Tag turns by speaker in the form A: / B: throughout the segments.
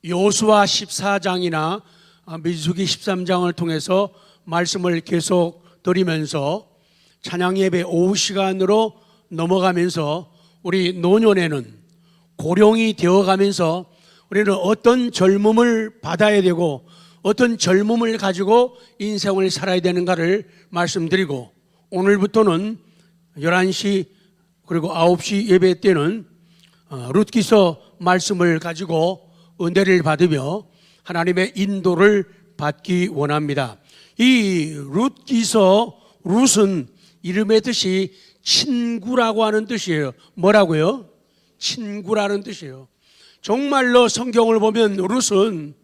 A: 여호수아 14장이나 민수기 13장을 통해서 말씀을 계속 드리면서 찬양 예배 오후 시간으로 넘어가면서 우리 노년에는 고령이 되어가면서 우리는 어떤 젊음을 받아야 되고 어떤 젊음을 가지고 인생을 살아야 되는가를 말씀드리고, 오늘부터는 11시 그리고 9시 예배 때는 룻기서 말씀을 가지고 은혜를 받으며 하나님의 인도를 받기 원합니다. 이 룻기서, 룻은 이름의 뜻이 친구라고 하는 뜻이에요. 뭐라고요? 친구라는 뜻이에요. 정말로 성경을 보면 룻은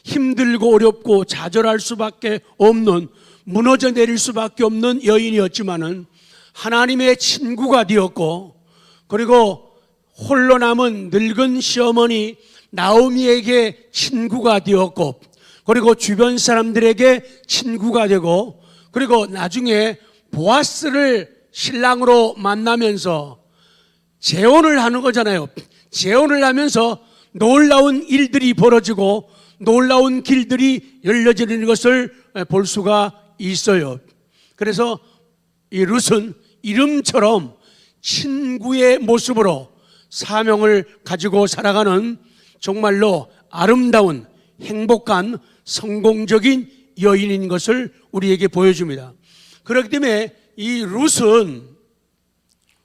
A: 힘들고 어렵고 좌절할 수밖에 없는, 무너져 내릴 수밖에 없는 여인이었지만은 하나님의 친구가 되었고, 그리고 홀로 남은 늙은 시어머니 나오미에게 친구가 되었고, 그리고 주변 사람들에게 친구가 되고, 그리고 나중에 보아스를 신랑으로 만나면서 재혼을 하는 거잖아요. 재혼을 하면서 놀라운 일들이 벌어지고 놀라운 길들이 열려지는 것을 볼 수가 있어요. 그래서 이 룻은 이름처럼 친구의 모습으로 사명을 가지고 살아가는 정말로 아름다운, 행복한, 성공적인 여인인 것을 우리에게 보여줍니다. 그렇기 때문에 이 룻은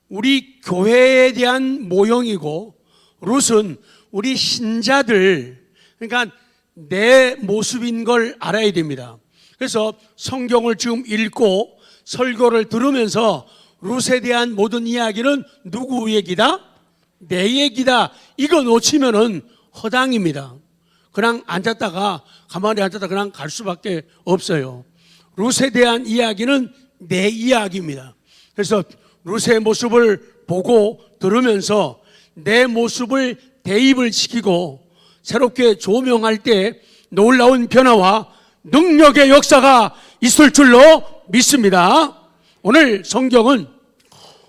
A: 우리 교회에 대한 모형이고, 룻은 우리 신자들, 그러니까 내 모습인 걸 알아야 됩니다. 그래서 성경을 지금 읽고 설교를 들으면서 룻에 대한 모든 이야기는 누구 얘기다? 내 얘기다. 이거 놓치면은 허당입니다. 그냥 앉았다가, 가만히 앉았다 그냥 갈 수밖에 없어요. 룻에 대한 이야기는 내 이야기입니다. 그래서 룻의 모습을 보고 들으면서 내 모습을 대입을 시키고 새롭게 조명할 때 놀라운 변화와 능력의 역사가 있을 줄로 믿습니다. 오늘 성경은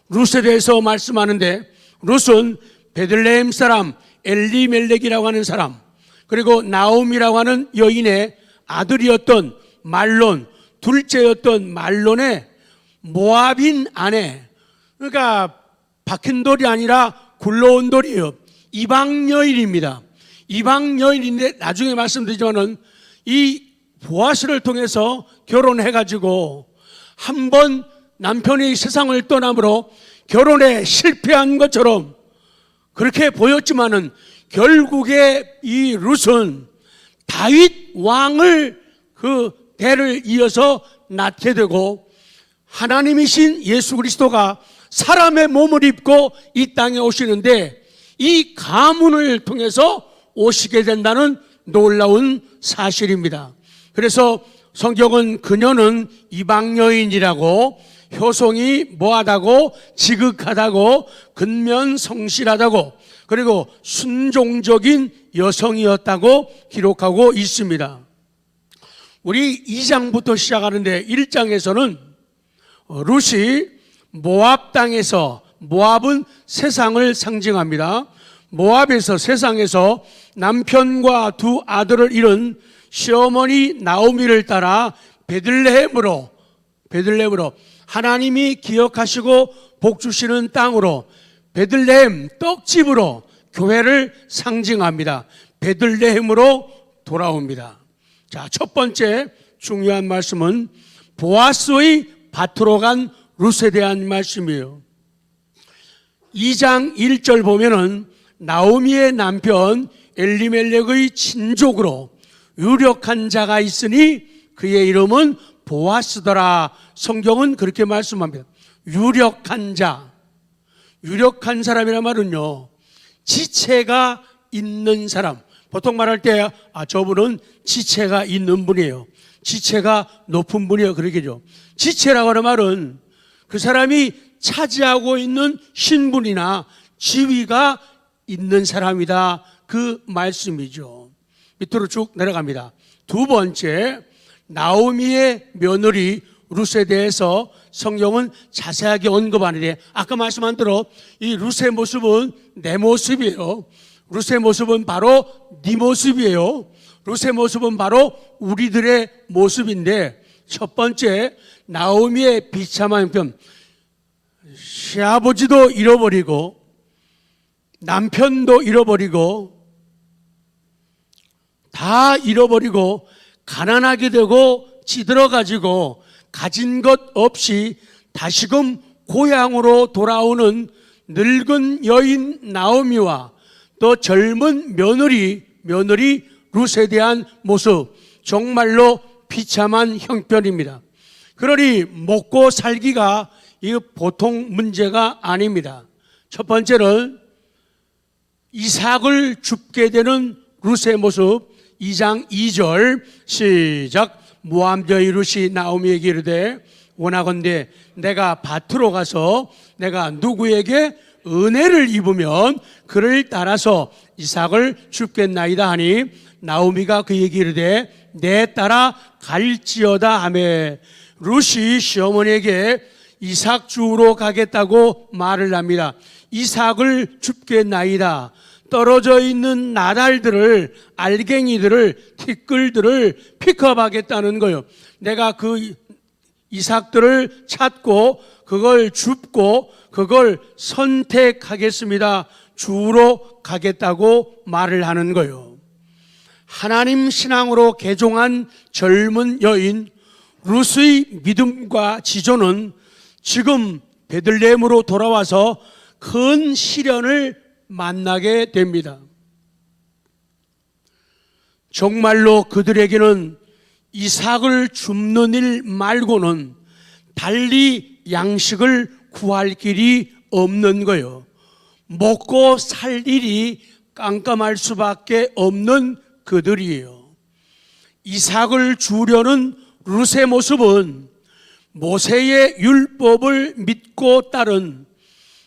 A: 룻에 대해서 말씀하는데, 룻은 베들레헴 사람 엘리멜렉이라고 하는 사람, 그리고 나옴이라고 하는 여인의 아들이었던 말론, 둘째였던 말론의 모압인 아내, 그러니까 박힌 돌이 아니라 굴러온 돌이에요. 이방 여인입니다. 이방 여인인데 나중에 말씀드리지만은 이 보아스를 통해서 결혼해가지고 한 번 남편이 세상을 떠남으로 결혼에 실패한 것처럼 그렇게 보였지만은 결국에 이 룻은 다윗 왕을 그 대를 이어서 낳게 되고, 하나님이신 예수 그리스도가 사람의 몸을 입고 이 땅에 오시는데 이 가문을 통해서 오시게 된다는 놀라운 사실입니다. 그래서 성경은 그녀는 이방 여인이라고, 효성이 뭐하다고, 지극하다고, 근면성실하다고, 그리고 순종적인 여성이었다고 기록하고 있습니다. 우리 2장부터 시작하는데 1장에서는 룻이 모압 땅에서, 모압은 세상을 상징합니다. 모압에서, 세상에서 남편과 두 아들을 잃은 시어머니 나오미를 따라 베들레헴으로 하나님이 기억하시고 복 주시는 땅으로, 베들레헴 떡집으로 교회를 상징합니다. 베들레헴으로 돌아옵니다. 자, 첫 번째 중요한 말씀은 보아스의 밭으로 간 룻에 대한 말씀이에요. 2장 1절 보면은 나오미의 남편 엘리멜렉의 친족으로 유력한 자가 있으니 그의 이름은 보아스더라. 성경은 그렇게 말씀합니다. 유력한 자, 유력한 사람이란 말은요, 지체가 있는 사람. 보통 말할 때 저분은 지체가 있는 분이에요, 지체가 높은 분이에요, 그러겠죠. 지체라고 하는 말은 그 사람이 차지하고 있는 신분이나 지위가 있는 사람이다, 그 말씀이죠. 밑으로 쭉 내려갑니다. 두 번째, 나오미의 며느리 룻에 대해서 성경은 자세하게 언급하는데, 아까 말씀한 대로 이 룻의 모습은 내 모습이에요. 룻의 모습은 바로 네 모습이에요. 룻의 모습은 바로 우리들의 모습인데, 첫 번째, 나오미의 비참한 형편. 시아버지도 잃어버리고 남편도 잃어버리고 다 잃어버리고 가난하게 되고 찌들어가지고 가진 것 없이 다시금 고향으로 돌아오는 늙은 여인 나오미와 또 젊은 며느리 룻에 대한 모습, 정말로 비참한 형편입니다. 그러니 먹고 살기가 이 보통 문제가 아닙니다. 첫 번째는 이삭을 줍게 되는 룻의 모습. 2장 2절 시작. 모압 여인 룻이 나오미에게 이르되 원하건대 내가 밭으로 가서 내가 누구에게 은혜를 입으면 그를 따라서 이삭을 줍겠나이다 하니 나오미가 그에게 이르되 내 따라 갈지어다 하매 룻이 시어머니에게 이삭 주우러 가겠다고 말을 합니다. 이삭을 줍겠나이다. 떨어져 있는 나달들을, 알갱이들을, 티끌들을 픽업하겠다는 거예요. 내가 그 이삭들을 찾고 그걸 줍고 그걸 선택하겠습니다. 주우러 가겠다고 말을 하는 거예요. 하나님 신앙으로 개종한 젊은 여인 룻의 믿음과 지존은 지금 베들레헴으로 돌아와서 큰 시련을 만나게 됩니다. 정말로 그들에게는 이삭을 줍는 일 말고는 달리 양식을 구할 길이 없는 거예요. 먹고 살 일이 깜깜할 수밖에 없는 그들이에요. 이삭을 주려는 룻의 모습은 모세의 율법을 믿고 따른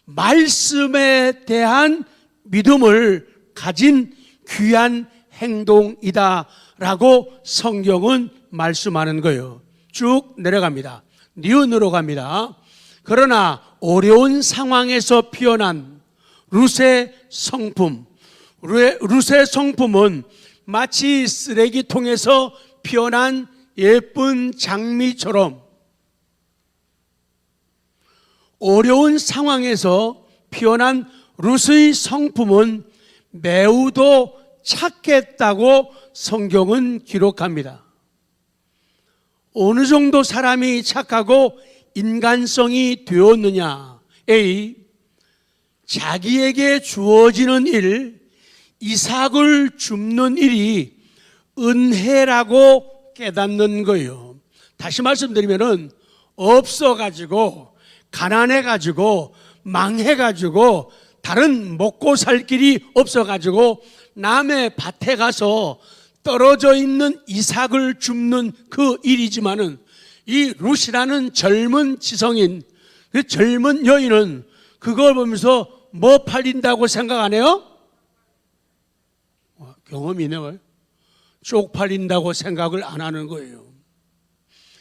A: 말씀에 대한 믿음을 가진 귀한 행동이다라고 성경은 말씀하는 거예요. 쭉 내려갑니다. 니은으로 갑니다. 그러나 어려운 상황에서 피어난 룻의 성품, 룻의 성품은 마치 쓰레기통에서 피어난 예쁜 장미처럼 어려운 상황에서 피어난 룻의 성품은 매우도 착했다고 성경은 기록합니다. 어느 정도 사람이 착하고 인간성이 되었느냐? A. 자기에게 주어지는 일, 이삭을 줍는 일이 은혜라고 깨닫는 거예요. 다시 말씀드리면은 없어가지고 가난해가지고 망해가지고 다른 먹고 살 길이 없어가지고 남의 밭에 가서 떨어져 있는 이삭을 줍는 그 일이지만은 이 룻이라는 젊은 지성인, 그 젊은 여인은 그걸 보면서 뭐 팔린다고 생각 안 해요? 경험이 있네요. 쪽팔린다고 생각을 안 하는 거예요.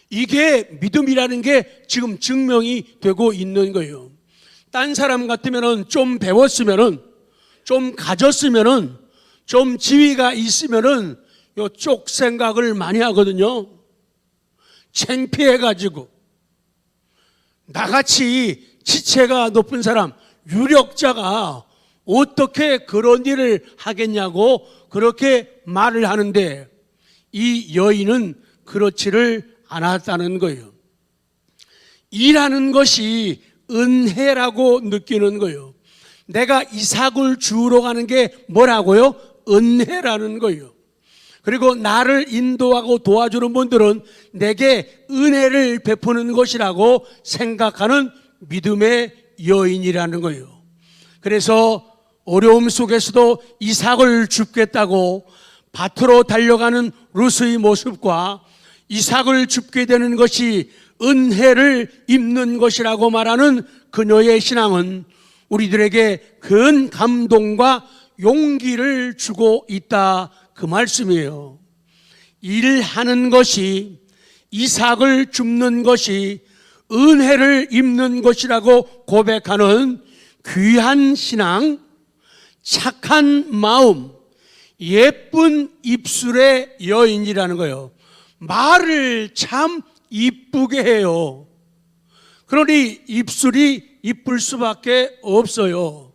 A: 이게 믿음이라는 게 지금 증명이 되고 있는 거예요. 딴 사람 같으면은 좀 배웠으면은, 좀 가졌으면은, 좀 지위가 있으면은 요 쪽 생각을 많이 하거든요. 창피해가지고. 나같이 지체가 높은 사람, 유력자가 어떻게 그런 일을 하겠냐고 그렇게 말을 하는데 이 여인은 그렇지를 않았다는 거예요. 일하는 것이 은혜라고 느끼는 거예요. 내가 이삭을 주우러 가는 게 뭐라고요? 은혜라는 거예요. 그리고 나를 인도하고 도와주는 분들은 내게 은혜를 베푸는 것이라고 생각하는 믿음의 여인이라는 거예요. 그래서 어려움 속에서도 이삭을 줍겠다고 밭으로 달려가는 룻의 모습과 이삭을 줍게 되는 것이 은혜를 입는 것이라고 말하는 그녀의 신앙은 우리들에게 큰 감동과 용기를 주고 있다, 그 말씀이에요. 일하는 것이, 이삭을 줍는 것이 은혜를 입는 것이라고 고백하는 귀한 신앙, 착한 마음, 예쁜 입술의 여인이라는 거예요. 말을 참 이쁘게 해요. 그러니 입술이 이쁠 수밖에 없어요.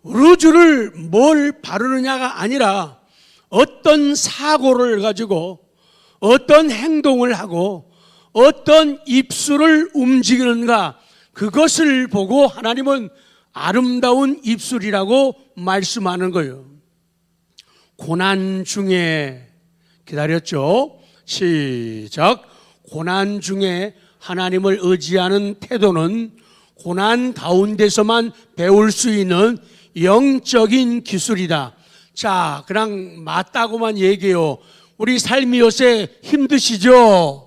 A: 루즈를 뭘 바르느냐가 아니라 어떤 사고를 가지고 어떤 행동을 하고 어떤 입술을 움직이는가, 그것을 보고 하나님은 아름다운 입술이라고 말씀하는 거예요. 고난 중에, 기다렸죠? 시작. 고난 중에 하나님을 의지하는 태도는 고난 가운데서만 배울 수 있는 영적인 기술이다. 자, 그냥 맞다고만 얘기해요. 우리 삶이 요새 힘드시죠?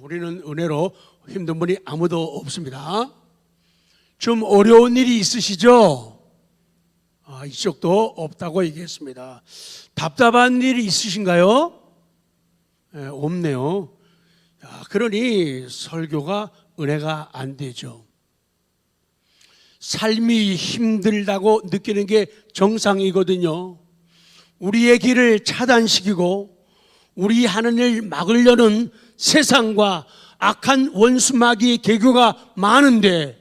A: 우리는 은혜로 힘든 분이 아무도 없습니다. 좀 어려운 일이 있으시죠? 이쪽도 없다고 얘기했습니다. 답답한 일이 있으신가요? 네, 없네요. 그러니 설교가 은혜가 안 되죠. 삶이 힘들다고 느끼는 게 정상이거든요. 우리의 길을 차단시키고 우리 하는 일 막으려는 세상과 악한 원수마귀의 계교가 많은데,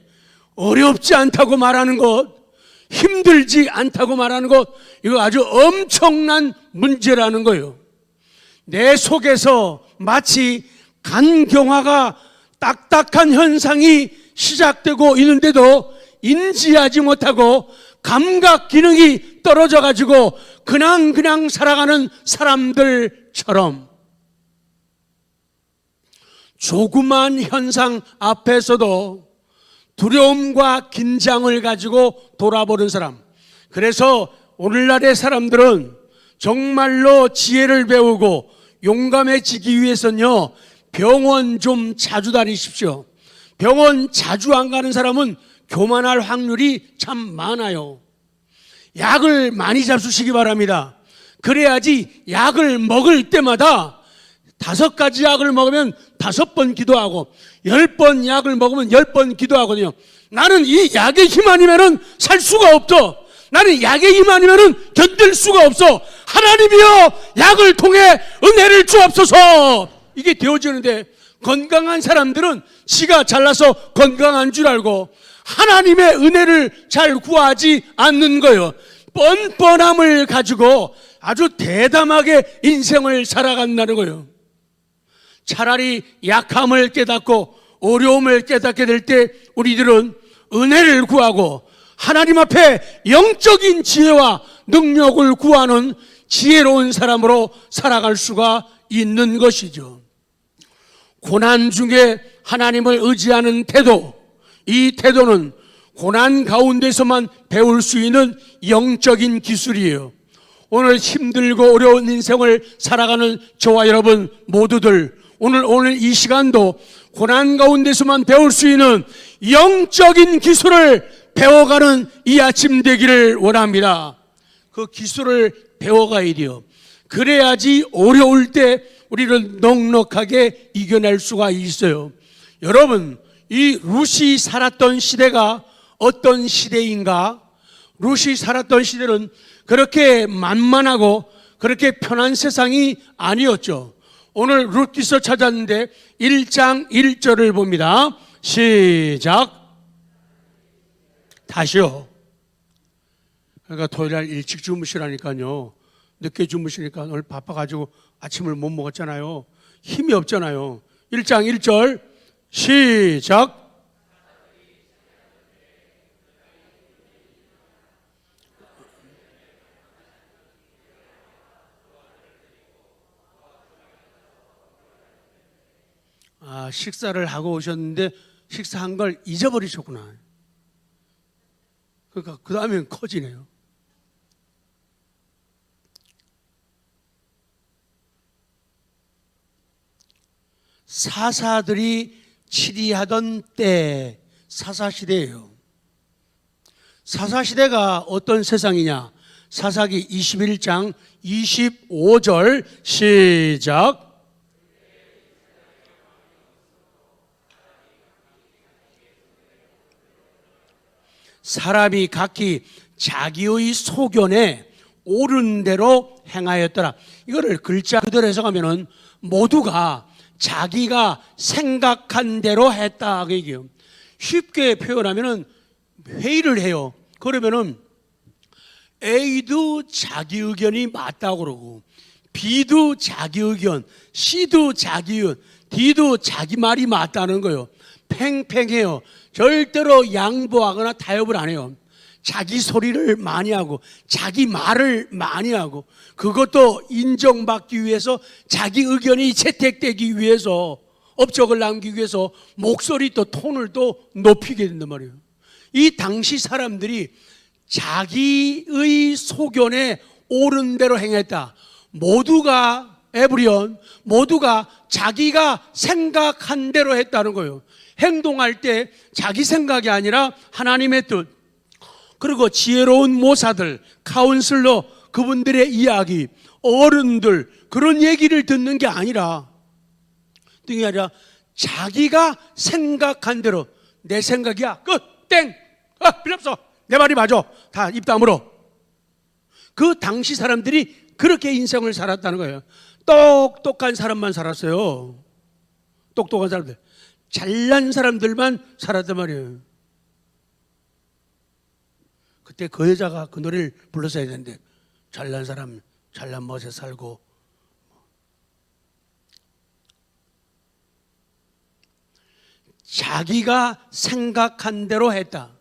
A: 어렵지 않다고 말하는 것, 힘들지 않다고 말하는 것, 이거 아주 엄청난 문제라는 거예요. 내 속에서 마치 간경화가 딱딱한 현상이 시작되고 있는데도 인지하지 못하고 감각 기능이 떨어져 가지고 그냥 살아가는 사람들처럼, 조그만 현상 앞에서도 두려움과 긴장을 가지고 돌아보는 사람. 그래서 오늘날의 사람들은 정말로 지혜를 배우고 용감해지기 위해서는요, 병원 좀 자주 다니십시오. 병원 자주 안 가는 사람은 교만할 확률이 참 많아요. 약을 많이 잡수시기 바랍니다. 그래야지 약을 먹을 때마다 5가지 약을 먹으면 5번 기도하고 10번 약을 먹으면 10번 기도하거든요. 나는 이 약의 힘 아니면은 살 수가 없어. 나는 약의 힘 아니면은 견딜 수가 없어. 하나님이여, 약을 통해 은혜를 주옵소서. 이게 되어지는데, 건강한 사람들은 지가 잘나서 건강한 줄 알고 하나님의 은혜를 잘 구하지 않는 거예요. 뻔뻔함을 가지고 아주 대담하게 인생을 살아간다는 거예요. 차라리 약함을 깨닫고 어려움을 깨닫게 될 때 우리들은 은혜를 구하고 하나님 앞에 영적인 지혜와 능력을 구하는 지혜로운 사람으로 살아갈 수가 있는 것이죠. 고난 중에 하나님을 의지하는 태도, 이 태도는 고난 가운데서만 배울 수 있는 영적인 기술이에요. 오늘 힘들고 어려운 인생을 살아가는 저와 여러분 모두들, 오늘 이 시간도 고난 가운데서만 배울 수 있는 영적인 기술을 배워가는 이 아침 되기를 원합니다. 그 기술을 배워가야 돼요. 그래야지 어려울 때 우리를 넉넉하게 이겨낼 수가 있어요. 여러분, 이 룻이 살았던 시대가 어떤 시대인가? 룻이 살았던 시대는 그렇게 만만하고 그렇게 편한 세상이 아니었죠. 오늘 룻기서 찾았는데 1장 1절을 봅니다. 시작. 다시요. 그러니까 토요일날 일찍 주무시라니까요. 늦게 주무시니까 오늘 바빠가지고 아침을 못 먹었잖아요. 힘이 없잖아요. 1장 1절 시작. 식사를 하고 오셨는데 식사한 걸 잊어버리셨구나. 그러니까 그 다음엔 커지네요. 사사들이 치리하던 때, 사사시대예요. 사사시대가 어떤 세상이냐? 사사기 21장 25절 시작. 사람이 각기 자기의 소견에 옳은 대로 행하였더라. 이거를 글자 그대로 해석하면은 모두가 자기가 생각한 대로 했다 그 얘기예요. 쉽게 표현하면은 회의를 해요. 그러면은 A도 자기 의견이 맞다고 그러고, B도 자기 의견, C도 자기 의견, D도 자기 말이 맞다는 거예요. 팽팽해요. 절대로 양보하거나 타협을 안 해요. 자기 소리를 많이 하고 자기 말을 많이 하고, 그것도 인정받기 위해서, 자기 의견이 채택되기 위해서, 업적을 남기기 위해서 목소리 또 톤을 또 높이게 된단 말이에요. 이 당시 사람들이 자기의 소견에 옳은 대로 행했다. 모두가 에브리온, 모두가 자기가 생각한 대로 했다는 거예요. 행동할 때 자기 생각이 아니라 하나님의 뜻, 그리고 지혜로운 모사들, 카운슬러, 그분들의 이야기, 어른들, 그런 얘기를 듣는 게 아니라, 등이 아니라 자기가 생각한 대로, 내 생각이야, 끝, 땡, 필요 없어, 내 말이 맞아, 다 입 다물어. 그 당시 사람들이 그렇게 인생을 살았다는 거예요. 똑똑한 사람만 살았어요. 똑똑한 사람들, 잘난 사람들만 살았단 말이에요. 그때 그 여자가 그 노래를 불렀어야 되는데, 잘난 사람 잘난 멋에 살고, 자기가 생각한 대로 했다.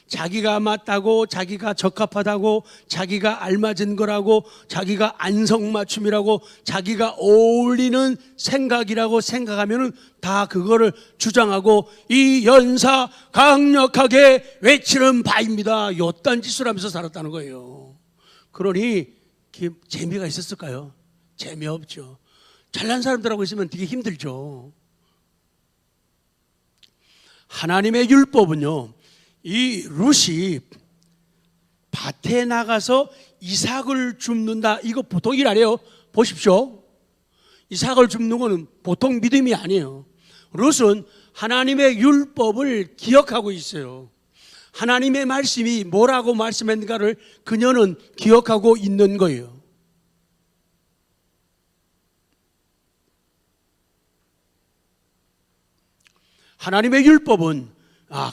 A: 자기가 맞다고, 자기가 적합하다고, 자기가 알맞은 거라고, 자기가 안성맞춤이라고, 자기가 어울리는 생각이라고 생각하면은 다 그거를 주장하고, 이 연사 강력하게 외치는 바입니다. 요딴 짓을 하면서 살았다는 거예요. 그러니 재미가 있었을까요? 재미없죠. 잘난 사람들하고 있으면 되게 힘들죠. 하나님의 율법은요, 이 룻이 밭에 나가서 이삭을 줍는다, 이거 보통 일 아니에요. 보십시오. 이삭을 줍는 거는 보통 믿음이 아니에요. 룻은 하나님의 율법을 기억하고 있어요. 하나님의 말씀이 뭐라고 말씀했는가를 그녀는 기억하고 있는 거예요. 하나님의 율법은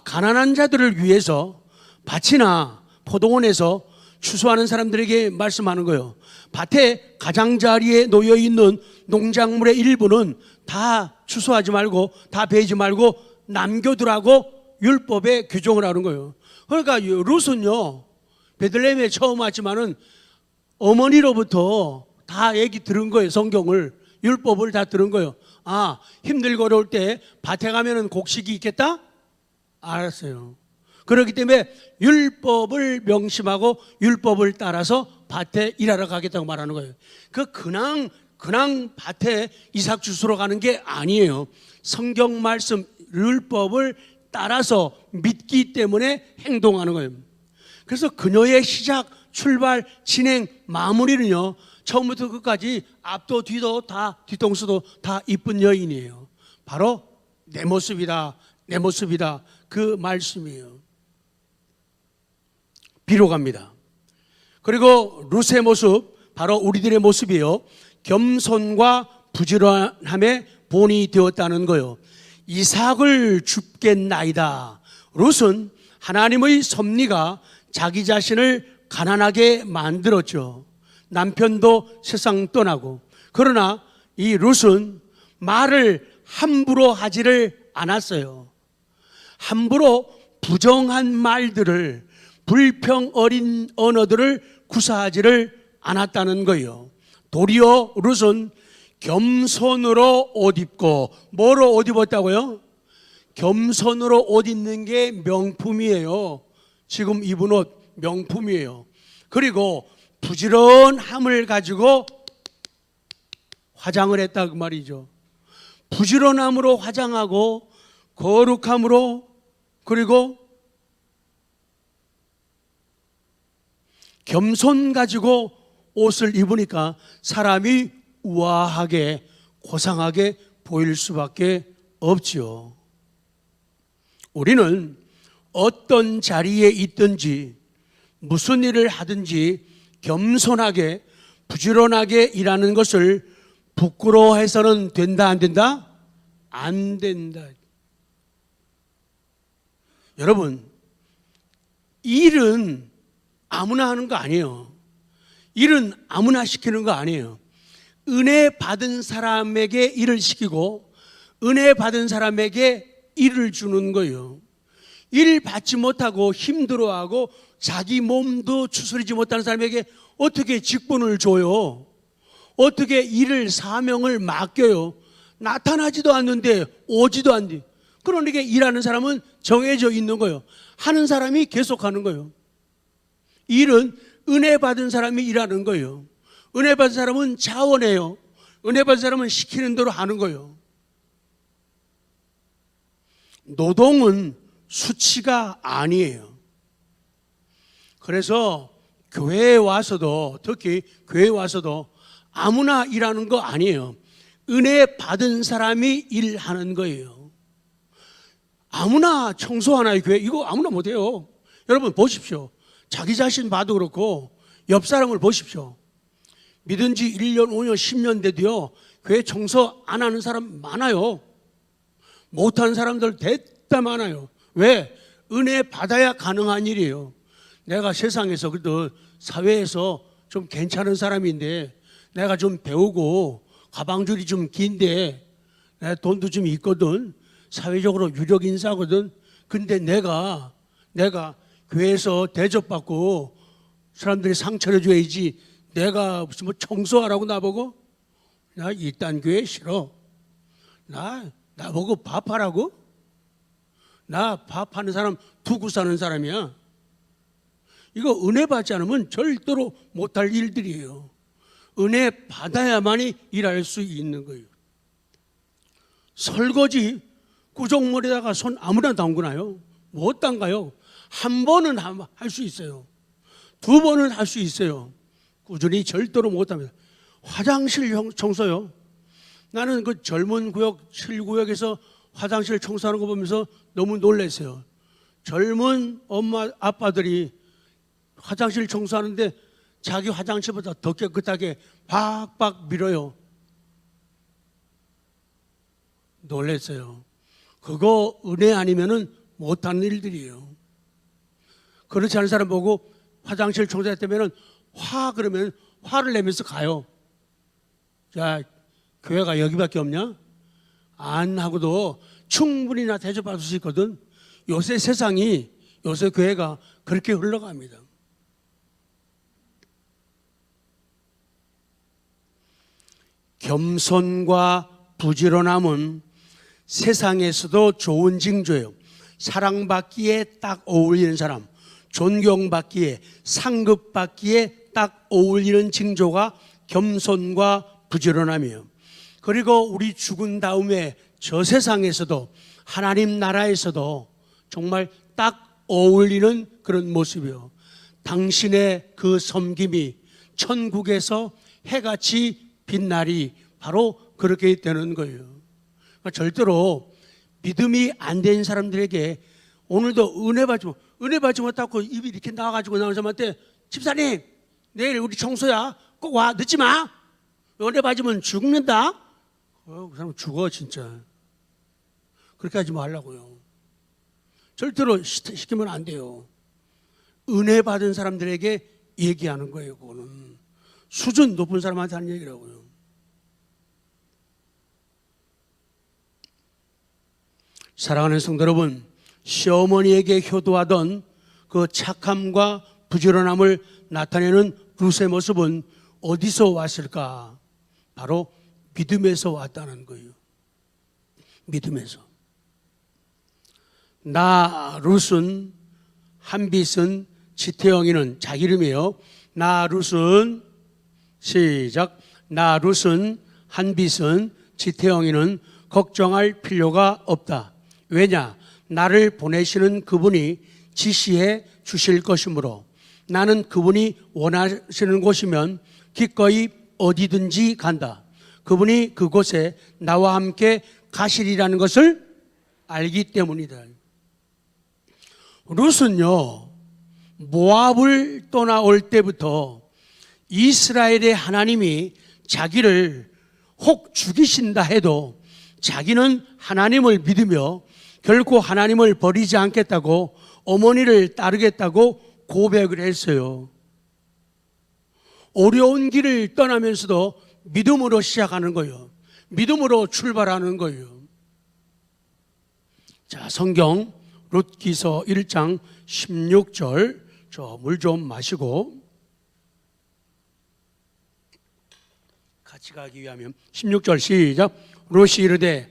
A: 가난한 자들을 위해서 밭이나 포도원에서 추수하는 사람들에게 말씀하는 거예요. 밭에 가장자리에 놓여 있는 농작물의 일부는 다 추수하지 말고, 다 베지 말고 남겨두라고 율법에 규정을 하는 거예요. 그러니까 룻은요, 베들레헴에 처음 왔지만은 어머니로부터 다 얘기 들은 거예요. 성경을, 율법을 다 들은 거예요. 힘들고 어려울 때 밭에 가면은 곡식이 있겠다? 알았어요. 그렇기 때문에 율법을 명심하고 율법을 따라서 밭에 일하러 가겠다고 말하는 거예요. 그냥 밭에 이삭 주스러 가는 게 아니에요. 성경 말씀, 율법을 따라서 믿기 때문에 행동하는 거예요. 그래서 그녀의 시작, 출발, 진행, 마무리는요, 처음부터 끝까지 앞도 뒤도 다, 뒤통수도 다 이쁜 여인이에요. 바로 내 모습이다, 내 모습이다, 그 말씀이에요. 비록합니다. 그리고 룻의 모습, 바로 우리들의 모습이에요. 겸손과 부지런함의 본이 되었다는 거예요. 이삭을 줍겠나이다. 룻은 하나님의 섭리가 자기 자신을 가난하게 만들었죠. 남편도 세상 떠나고. 그러나 이 룻은 말을 함부로 하지를 않았어요. 함부로 부정한 말들을, 불평 어린 언어들을 구사하지를 않았다는 거예요. 도리어 룻은 겸손으로 옷 입고, 뭐로 옷 입었다고요? 겸손으로 옷 입는 게 명품이에요. 지금 입은 옷 명품이에요. 그리고 부지런함을 가지고 화장을 했다 그 말이죠. 부지런함으로 화장하고, 거룩함으로, 그리고 겸손 가지고 옷을 입으니까 사람이 우아하게, 고상하게 보일 수밖에 없지요. 우리는 어떤 자리에 있든지 무슨 일을 하든지 겸손하게 부지런하게 일하는 것을 부끄러워해서는 된다 안 된다? 안 된다. 여러분, 일은 아무나 하는 거 아니에요. 일은 아무나 시키는 거 아니에요. 은혜 받은 사람에게 일을 시키고 은혜 받은 사람에게 일을 주는 거예요. 일 받지 못하고 힘들어하고 자기 몸도 추스리지 못하는 사람에게 어떻게 직분을 줘요? 어떻게 일을 사명을 맡겨요? 나타나지도 않는데 오지도 않는데. 그러니까 일하는 사람은 정해져 있는 거예요. 하는 사람이 계속하는 거예요. 일은 은혜 받은 사람이 일하는 거예요. 은혜 받은 사람은 자원해요. 은혜 받은 사람은 시키는 대로 하는 거예요. 노동은 수치가 아니에요. 그래서 교회에 와서도, 특히 교회에 와서도 아무나 일하는 거 아니에요. 은혜 받은 사람이 일하는 거예요. 아무나 청소하나요, 교회? 이거 아무나 못해요. 여러분 보십시오. 자기 자신 봐도 그렇고 옆 사람을 보십시오. 믿은 지 1년, 5년, 10년 돼도요, 교회 청소 안 하는 사람 많아요. 못하는 사람들 대다 많아요. 왜? 은혜 받아야 가능한 일이에요. 내가 세상에서 그래도 사회에서 좀 괜찮은 사람인데 내가 좀 배우고 가방줄이 좀 긴데 내가 돈도 좀 있거든. 사회적으로 유력 인사거든. 근데 내가 교회에서 대접받고 사람들이 상처를 줘야지 내가 무슨 뭐 청소하라고 나보고? 나 이딴 교회 싫어. 나보고 밥하라고? 나 밥하는 사람 두고 사는 사람이야. 이거 은혜 받지 않으면 절대로 못할 일들이에요. 은혜 받아야만이 일할 수 있는 거예요. 설거지 구정물에다가 손 아무나 담그나요? 못 담가요. 한 번은 할 수 있어요. 두 번은 할 수 있어요. 꾸준히 절대로 못합니다. 화장실 청소요. 나는 그 젊은 구역 7구역에서 화장실 청소하는 거 보면서 너무 놀랐어요. 젊은 엄마 아빠들이 화장실 청소하는데 자기 화장실보다 더 깨끗하게 박박 밀어요. 놀랐어요. 그거 은혜 아니면은 못하는 일들이에요. 그렇지 않은 사람 보고 화장실 청소했다면은 그러면 화를 내면서 가요. 자, 교회가 여기밖에 없냐? 안 하고도 충분히 나 대접받을 수 있거든. 요새 세상이, 요새 교회가 그렇게 흘러갑니다. 겸손과 부지런함은 세상에서도 좋은 징조예요. 사랑받기에 딱 어울리는 사람, 존경받기에, 상급받기에 딱 어울리는 징조가 겸손과 부지런함이에요. 그리고 우리 죽은 다음에 저 세상에서도 하나님 나라에서도 정말 딱 어울리는 그런 모습이에요. 당신의 그 섬김이 천국에서 해같이 빛날이 바로 그렇게 되는 거예요. 그러니까 절대로 믿음이 안 된 사람들에게 오늘도 은혜 받지 못하고 입이 이렇게 나와가지고 나오는 사람한테 집사님 내일 우리 청소야 꼭 와 늦지 마. 은혜 받으면 죽는다. 그 사람 죽어 진짜. 그렇게 하지 말라고요. 절대로 시키면 안 돼요. 은혜 받은 사람들에게 얘기하는 거예요. 그거는 수준 높은 사람한테 하는 얘기라고요. 사랑하는 성도 여러분, 시어머니에게 효도하던 그 착함과 부지런함을 나타내는 룻의 모습은 어디서 왔을까? 바로 믿음에서 왔다는 거예요. 믿음에서. 나 룻은 한빛은 지태영이는 자기 이름이에요. 나 룻은 시작. 나 룻은 한빛은 지태영이는 걱정할 필요가 없다. 왜냐? 나를 보내시는 그분이 지시해 주실 것이므로 나는 그분이 원하시는 곳이면 기꺼이 어디든지 간다. 그분이 그곳에 나와 함께 가시리라는 것을 알기 때문이다. 룻은요, 모압을 떠나올 때부터 이스라엘의 하나님이 자기를 혹 죽이신다 해도 자기는 하나님을 믿으며 결코 하나님을 버리지 않겠다고 어머니를 따르겠다고 고백을 했어요. 어려운 길을 떠나면서도 믿음으로 시작하는 거예요. 믿음으로 출발하는 거예요. 자, 성경 룻기서 1장 16절, 저 물 좀 마시고 같이 가기 위하면 16절 시작. 룻이 이르되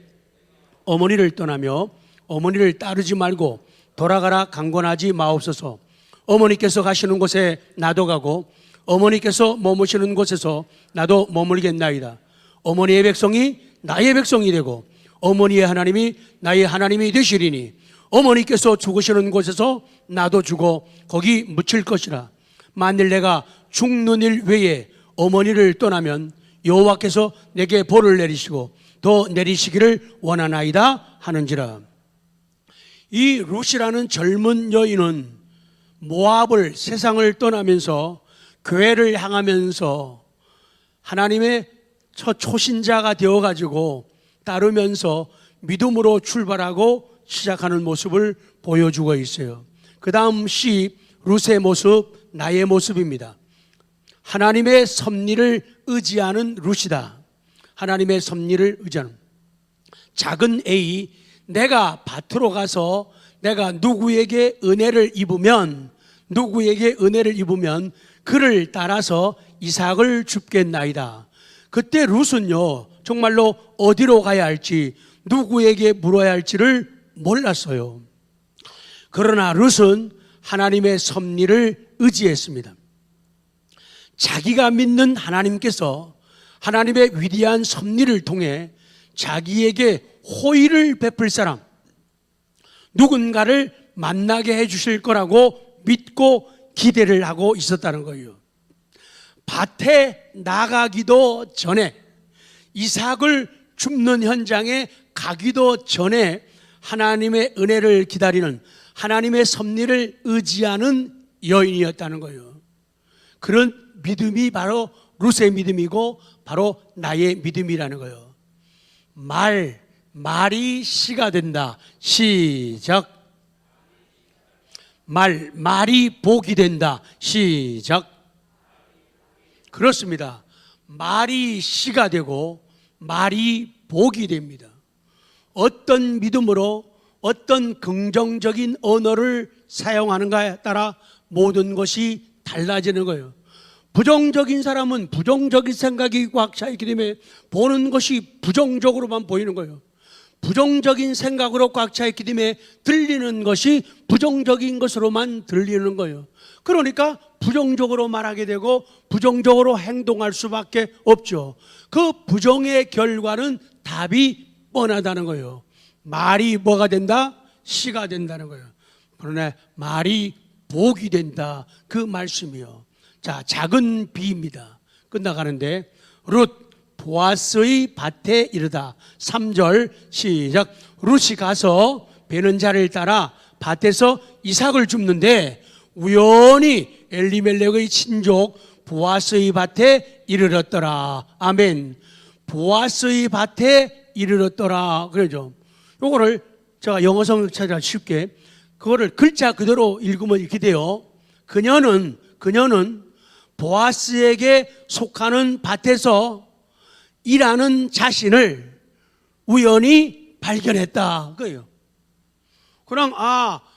A: 어머니를 떠나며 어머니를 따르지 말고 돌아가라 강권하지 마옵소서. 어머니께서 가시는 곳에 나도 가고 어머니께서 머무시는 곳에서 나도 머물겠나이다. 어머니의 백성이 나의 백성이 되고 어머니의 하나님이 나의 하나님이 되시리니 어머니께서 죽으시는 곳에서 나도 죽어 거기 묻힐 것이라. 만일 내가 죽는 일 외에 어머니를 떠나면 여호와께서 내게 벌을 내리시고 더 내리시기를 원하나이다 하는지라. 이 룻이라는 젊은 여인은 모압을 세상을 떠나면서 교회를 향하면서 하나님의 첫 초신자가 되어가지고 따르면서 믿음으로 출발하고 시작하는 모습을 보여주고 있어요. 그 다음 시 룻의 모습, 나의 모습입니다. 하나님의 섭리를 의지하는 룻이다. 하나님의 섭리를 의지하는 작은 A, 내가 밭으로 가서 내가 누구에게 은혜를 입으면 그를 따라서 이삭을 줍겠나이다. 그때 룻은요 정말로 어디로 가야 할지 누구에게 물어야 할지를 몰랐어요. 그러나 룻은 하나님의 섭리를 의지했습니다. 자기가 믿는 하나님께서 하나님의 위대한 섭리를 통해 자기에게 호의를 베풀 사람, 누군가를 만나게 해주실 거라고 믿고 기대를 하고 있었다는 거예요. 밭에 나가기도 전에, 이삭을 줍는 현장에 가기도 전에 하나님의 은혜를 기다리는, 하나님의 섭리를 의지하는 여인이었다는 거예요. 그런 믿음이 바로 룻의 믿음이고 바로 나의 믿음이라는 거예요. 말이 씨가 된다. 시작. 말이 복이 된다. 시작. 그렇습니다. 말이 씨가 되고 말이 복이 됩니다. 어떤 믿음으로 어떤 긍정적인 언어를 사용하는가에 따라 모든 것이 달라지는 거예요. 부정적인 사람은 부정적인 생각이 꽉 차 있기 때문에 보는 것이 부정적으로만 보이는 거예요. 부정적인 생각으로 꽉 차 있기 때문에 들리는 것이 부정적인 것으로만 들리는 거예요. 그러니까 부정적으로 말하게 되고 부정적으로 행동할 수밖에 없죠. 그 부정의 결과는 답이 뻔하다는 거예요. 말이 뭐가 된다? 씨가 된다는 거예요. 그러나 말이 복이 된다. 그 말씀이요. 자, 작은 비입니다. 끝나가는데 룻 보아스의 밭에 이르다. 3절 시작. 룻이 가서 베는 자를 따라 밭에서 이삭을 줍는데 우연히 엘리멜렉의 친족 보아스의 밭에 이르렀더라. 아멘. 보아스의 밭에 이르렀더라. 그러죠. 요거를 제가 영어 성경 찾아 쉽게 그거를 글자 그대로 읽으면 이렇게 돼요. 그녀는 보아스에게 속하는 밭에서 일하는 자신을 우연히 발견했다. 그래요. 그냥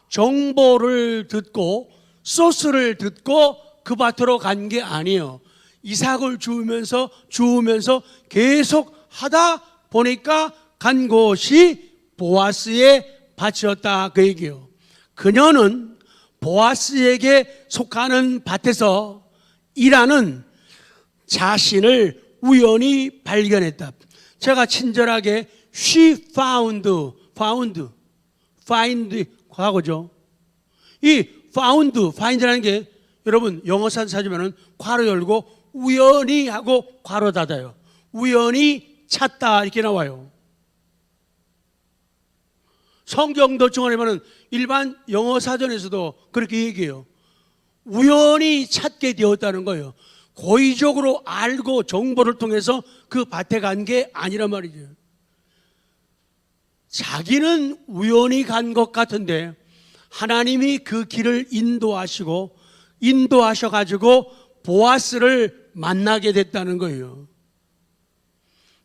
A: 정보를 듣고 소스를 듣고 그 밭으로 간 게 아니에요. 이삭을 주우면서 계속 하다 보니까 간 곳이 보아스의 밭이었다. 그 얘기예요. 그녀는 보아스에게 속하는 밭에서 일하는 자신을 우연히 발견했다. 제가 친절하게 she found 과거죠. 이 find라는 게 여러분 영어 찾으면 괄호 열고 우연히 하고 괄호 닫아요. 우연히 찾다 이렇게 나와요. 성경 도청을 하면 일반 영어 사전에서도 그렇게 얘기해요. 우연히 찾게 되었다는 거예요. 고의적으로 알고 정보를 통해서 그 밭에 간 게 아니란 말이죠. 자기는 우연히 간 것 같은데 하나님이 그 길을 인도하셔가지고 보아스를 만나게 됐다는 거예요.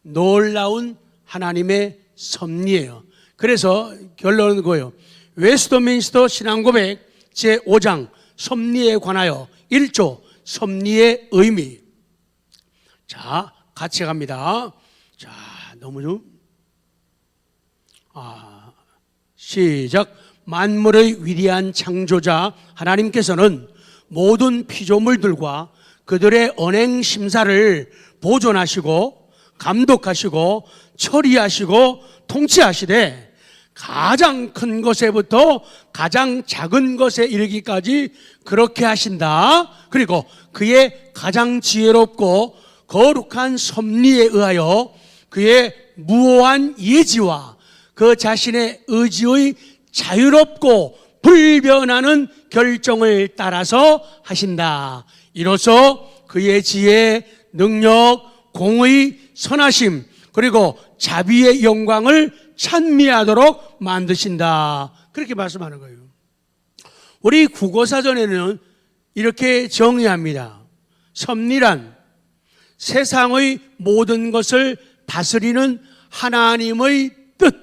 A: 놀라운 하나님의 섭리예요. 그래서 결론은 그거예요. 웨스트민스터 신앙고백 제5장 섭리에 관하여 1조 섭리의 의미. 자, 같이 갑니다. 자, 너무 좀 시작. 만물의 위대한 창조자 하나님께서는 모든 피조물들과 그들의 언행 심사를 보존하시고 감독하시고 처리하시고 통치하시되 가장 큰 것에부터 가장 작은 것에 이르기까지 그렇게 하신다. 그리고 그의 가장 지혜롭고 거룩한 섭리에 의하여 그의 무오한 예지와 그 자신의 의지의 자유롭고 불변하는 결정을 따라서 하신다. 이로써 그의 지혜, 능력, 공의, 선하심 그리고 자비의 영광을 찬미하도록 만드신다. 그렇게 말씀하는 거예요. 우리 국어사전에는 이렇게 정의합니다. 섭리란 세상의 모든 것을 다스리는 하나님의 뜻.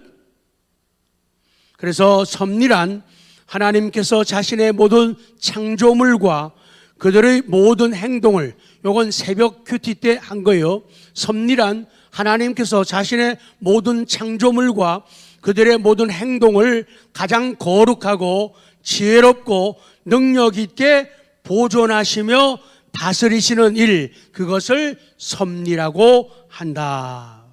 A: 그래서 섭리란 하나님께서 자신의 모든 창조물과 그들의 모든 행동을, 요건 새벽 큐티 때 한 거예요. 섭리란 하나님께서 자신의 모든 창조물과 그들의 모든 행동을 가장 거룩하고 지혜롭고 능력 있게 보존하시며 다스리시는 일, 그것을 섭리라고 한다.